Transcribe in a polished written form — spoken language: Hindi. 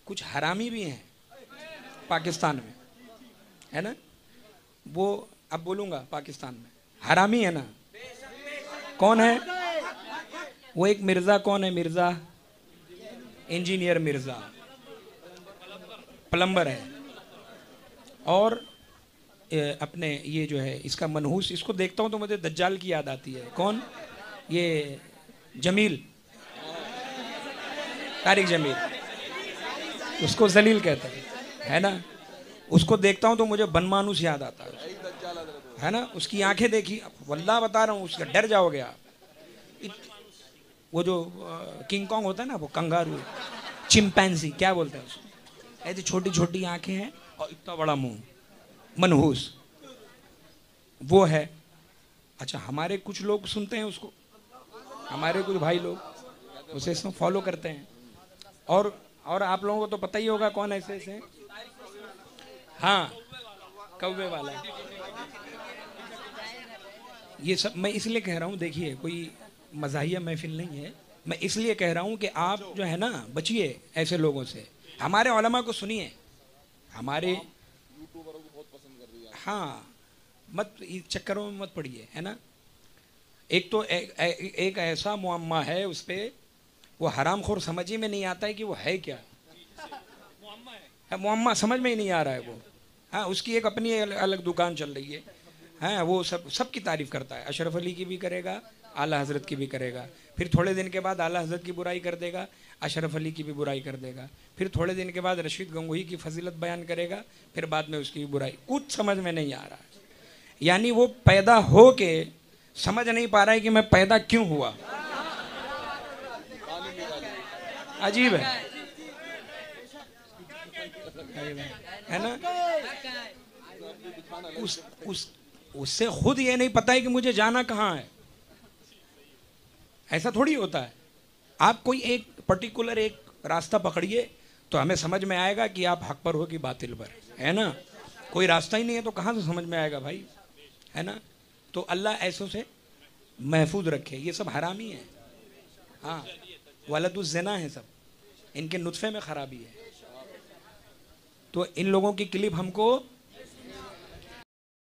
कुछ हरामी भी हैं पाकिस्तान में, है ना। वो अब बोलूंगा पाकिस्तान में हरामी है ना। कौन है वो? एक मिर्जा, कौन है मिर्जा? इंजीनियर मिर्जा, प्लम्बर है। और अपने ये जो है इसका मनहूस, इसको देखता हूँ तो मुझे दज्जाल की याद आती है। कौन? ये जमील, तारिक जमील, उसको जलील कहते हैं, है ना। उसको देखता हूँ तो मुझे बनमानुस याद आता है ना। उसकी आंखें देखी, वल्लाह बता रहा हूँ, उसका डर जाओगे आप। वो जो किंग कॉन्ग होता है ना, वो कंगारू, चिंपैंजी क्या बोलते हैं उसको, ऐसी छोटी छोटी आंखें हैं और इतना बड़ा मुंह, मनहूस वो है। अच्छा, हमारे कुछ लोग सुनते हैं उसको, हमारे कुछ भाई लोग उसे फॉलो करते हैं। और आप लोगों को तो पता ही होगा कौन ऐसे ऐसे हैं। हाँ, कौवे वाला। ये सब मैं इसलिए कह रहा हूँ, देखिए कोई मज़ाहिया महफिल नहीं है, मैं इसलिए कह रहा हूँ कि आप जो है ना बचिए ऐसे लोगों से। हमारे उलमा को सुनिए, हमारे, हाँ, मत इस चक्करों में मत पड़िए, है ना। एक तो एक ऐसा मुअम्मा है उस पे, वो हरामखोर समझ ही में नहीं आता है कि वो है क्या है। मुअम्मा समझ में ही नहीं आ रहा है वो। हाँ, उसकी एक अपनी अलग दुकान चल रही है। हाँ, वो सबकी तारीफ करता है, अशरफ अली की भी करेगा, आला हजरत की भी करेगा, फिर थोड़े दिन के बाद आला हजरत की बुराई कर देगा, अशरफ अली की भी बुराई कर देगा, फिर थोड़े दिन के बाद रशीद गंगोही की फजीलत बयान करेगा, फिर बाद में उसकी भी बुराई। कुछ समझ में नहीं आ रहा है। यानी वो पैदा हो के समझ नहीं पा रहा है कि मैं पैदा क्यों हुआ। अजीब है ना। उस उससे खुद ये नहीं पता है कि मुझे जाना कहाँ है। ऐसा थोड़ी होता है। आप कोई एक पर्टिकुलर एक रास्ता पकड़िए तो हमें समझ में आएगा कि आप हक पर हो कि बातिल पर, है ना। कोई रास्ता ही नहीं है तो कहाँ से समझ में आएगा भाई, है ना। तो अल्लाह ऐसों से महफूज रखे, ये सब हरामी है। हाँ, वलदुज़्ज़िना है सब, इनके नुत्फे में खराबी है। तो इन लोगों की क्लिप हमको